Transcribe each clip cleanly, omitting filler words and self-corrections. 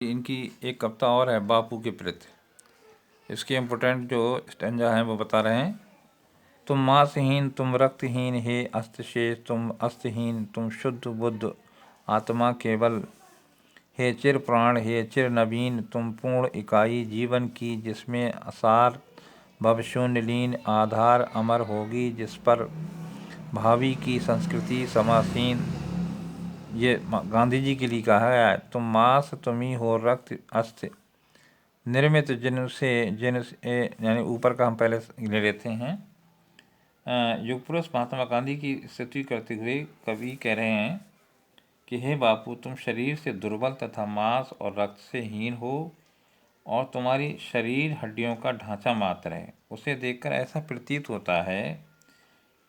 इनकी एक कविता और है बापू के प्रति। इसके इम्पोर्टेंट जो स्टेंजा हैं वो बता रहे हैं। तुम मांसहीन, तुम रक्तहीन, हे अस्त्रशेष तुम अस्त्रहीन, तुम शुद्ध बुद्ध आत्मा केवल, हे चिर प्राण, हे चिर नवीन, तुम पूर्ण इकाई जीवन की, जिसमें असार भवशून्य लीन, आधार अमर होगी जिस पर भावी की संस्कृति समासीन। ये गांधी जी के लिए कहा है। तुम मांस तुम्ही हो रक्त अस्त्र निर्मित जिनसे यानी ऊपर का हम पहले ले लेते हैं। युग पुरुष महात्मा गांधी की स्तुति करते हुए कवि कह रहे हैं कि हे बापू, तुम शरीर से दुर्बल तथा मांस और रक्त से हीन हो और तुम्हारी शरीर हड्डियों का ढांचा मात्र है। उसे देखकर ऐसा प्रतीत होता है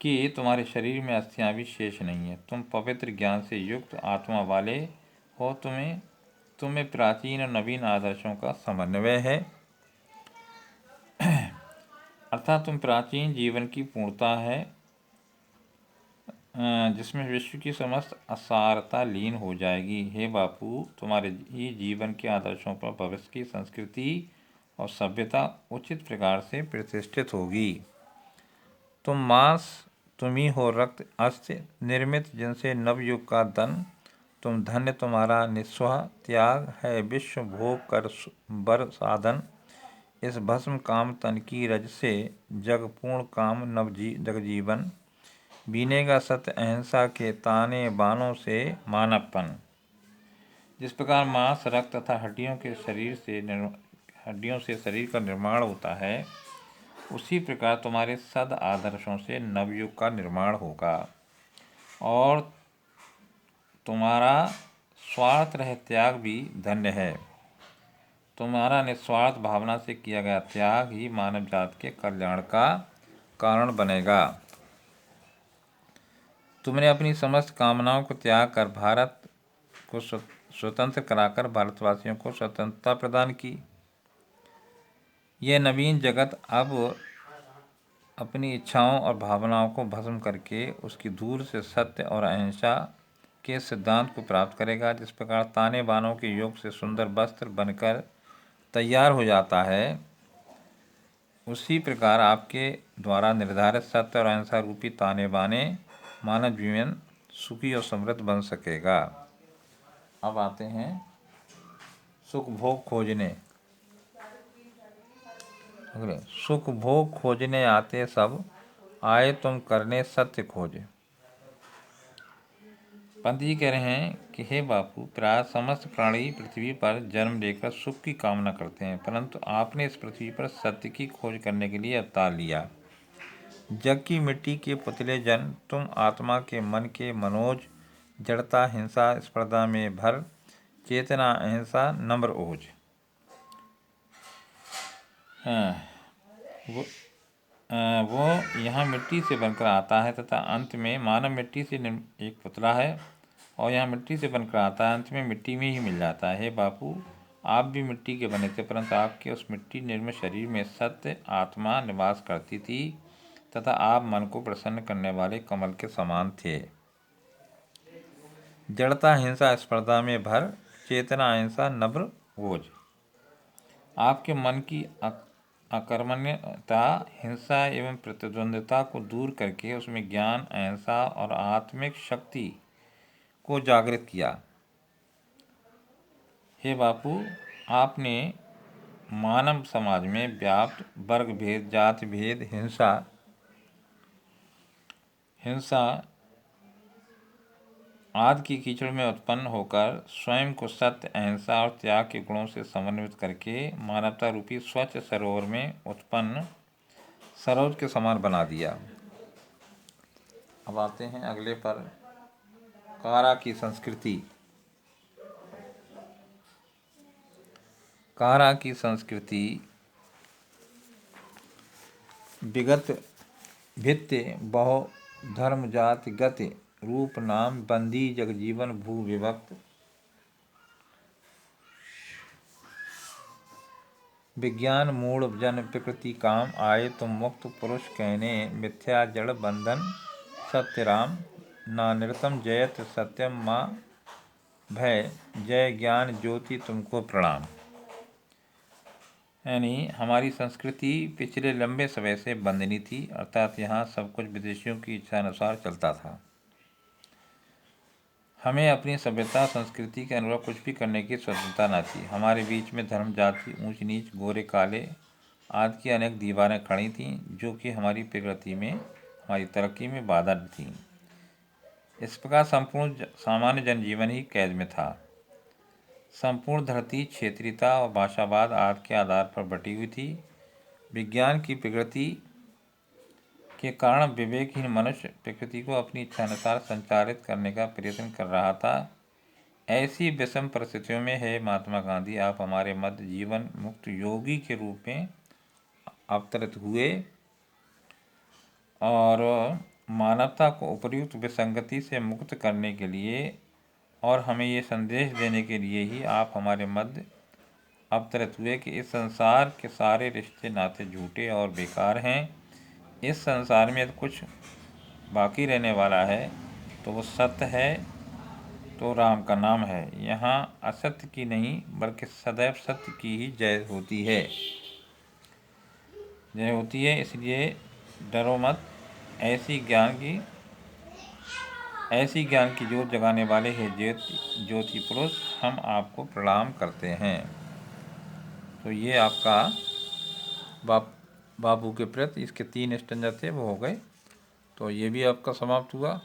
कि तुम्हारे शरीर में अस्थियां भी शेष नहीं है। तुम पवित्र ज्ञान से युक्त आत्मा वाले हो। तुम्हें प्राचीन और नवीन आदर्शों का समन्वय है, अर्थात तुम प्राचीन जीवन की पूर्णता है जिसमें विश्व की समस्त असारता लीन हो जाएगी। हे बापू, तुम्हारे ही जीवन के आदर्शों पर भविष्य की संस्कृति और सभ्यता उचित प्रकार से प्रतिष्ठित होगी। तुम मांस तुम्ही हो रक्त अस्त्र निर्मित जिनसे नवयुग का धन, तुम धन्य तुम्हारा निस्वाह त्याग है विश्व भोग कर बर साधन। इस भस्म काम तन की रज से जग पूर्ण काम जगजीवन, बीनेगा सत्य अहिंसा के ताने बानों से मानवपन। जिस प्रकार मांस रक्त तथा हड्डियों से शरीर का निर्माण होता है, उसी प्रकार तुम्हारे सद आदर्शों से नवयुग का निर्माण होगा और तुम्हारा स्वार्थ रहित त्याग भी धन्य है। तुम्हारा निस्वार्थ भावना से किया गया त्याग ही मानव जात के कल्याण का कारण बनेगा। तुमने अपनी समस्त कामनाओं को त्याग कर भारत को स्वतंत्र कराकर भारतवासियों को स्वतंत्रता प्रदान की। यह नवीन जगत अब अपनी इच्छाओं और भावनाओं को भस्म करके उसकी धूल से सत्य और अहिंसा के सिद्धांत को प्राप्त करेगा। जिस प्रकार ताने बानों के योग से सुंदर वस्त्र बनकर तैयार हो जाता है, उसी प्रकार आपके द्वारा निर्धारित सत्य और अहिंसा रूपी ताने बाने मानव जीवन सुखी और समृद्ध बन सकेगा। अब आते हैं सुख भोग खोजने। सुख भोग खोजने आते सब, आए तुम करने सत्य खोज। पंत जी कह रहे हैं कि हे बापू, प्राय समस्त प्राणी पृथ्वी पर जन्म लेकर सुख की कामना करते हैं, परंतु आपने इस पृथ्वी पर सत्य की खोज करने के लिए अवतार लिया। जग की मिट्टी के पुतले जन तुम आत्मा के मन के मनोज, जड़ता हिंसा स्पर्धा में भर, चेतना अहिंसा नम्र ओज। वो यहाँ मिट्टी से बनकर आता है तथा अंत में मानव मिट्टी से एक पुतला है और यहाँ मिट्टी से बनकर आता है, अंत में मिट्टी में ही मिल जाता है। हे बापू, आप भी मिट्टी के बने थे, परंतु आपके उस मिट्टी निर्मित शरीर में सत्य आत्मा निवास करती थी तथा आप मन को प्रसन्न करने वाले कमल के समान थे। जड़ता हिंसा स्पर्धा में भर, चेतना अहिंसा नम्र ओज। आपके मन की अकर्मण्यता, हिंसा एवं प्रतिद्वंद्विता को दूर करके उसमें ज्ञान अहिंसा और आत्मिक शक्ति को जागृत किया। हे बापू, आपने मानव समाज में व्याप्त वर्ग भेद, जाति भेद, हिंसा आदि की कीचड़ में उत्पन्न होकर स्वयं को सत्य अहिंसा और त्याग के गुणों से समन्वित करके मानवता रूपी स्वच्छ सरोवर में उत्पन्न सरोज के समान बना दिया। अब आते हैं अगले पर, कारा की संस्कृति। कारा की संस्कृति विगत भित्ति बहु धर्म जाति गति रूप नाम बंदी जगजीवन भू विभक्त, विज्ञान मूढ़ जन प्रकृति काम, आए तुम मुक्त पुरुष कहने मिथ्या जड़ बंधन सत्य राम, ना निरतम जयत सत्यम माँ भय जय ज्ञान ज्योति तुमको प्रणाम। यानी हमारी संस्कृति पिछले लंबे समय से बंधनी थी, अर्थात यहाँ सब कुछ विदेशियों की इच्छा अनुसार चलता था। हमें अपनी सभ्यता संस्कृति के अनुरूप कुछ भी करने की स्वतंत्रता न थी। हमारे बीच में धर्म, जाति, ऊंच नीच, गोरे काले आदि की अनेक दीवारें खड़ी थीं, जो कि हमारी प्रगति में, हमारी तरक्की में बाधा थीं। इस प्रकार संपूर्ण सामान्य जनजीवन ही कैद में था। संपूर्ण धरती क्षेत्रीयता और भाषावाद आदि के आधार पर बटी हुई थी। विज्ञान की प्रगति के कारण विवेकहीन मनुष्य प्रकृति को अपनी इच्छानुसार संचालित करने का प्रयत्न कर रहा था। ऐसी विषम परिस्थितियों में है महात्मा गांधी, आप हमारे मध्य जीवन मुक्त योगी के रूप में अवतरित हुए और मानवता को उपयुक्त विसंगति से मुक्त करने के लिए और हमें ये संदेश देने के लिए ही आप हमारे मध्य अवतरित हुए कि इस संसार के सारे रिश्ते नाते झूठे और बेकार हैं। इस संसार में कुछ बाकी रहने वाला है तो वो सत्य है, तो राम का नाम है। यहाँ असत्य की नहीं बल्कि सदैव सत्य की ही जय होती है, जय होती है। इसलिए डरो मत, ऐसी ज्ञान की ज्योत जगाने वाले हैं ज्योति पुरुष, हम आपको प्रणाम करते हैं। तो ये आपका बापू के प्रति इसके 3 स्टैंजा थे, वो हो गए। तो ये भी आपका समाप्त हुआ।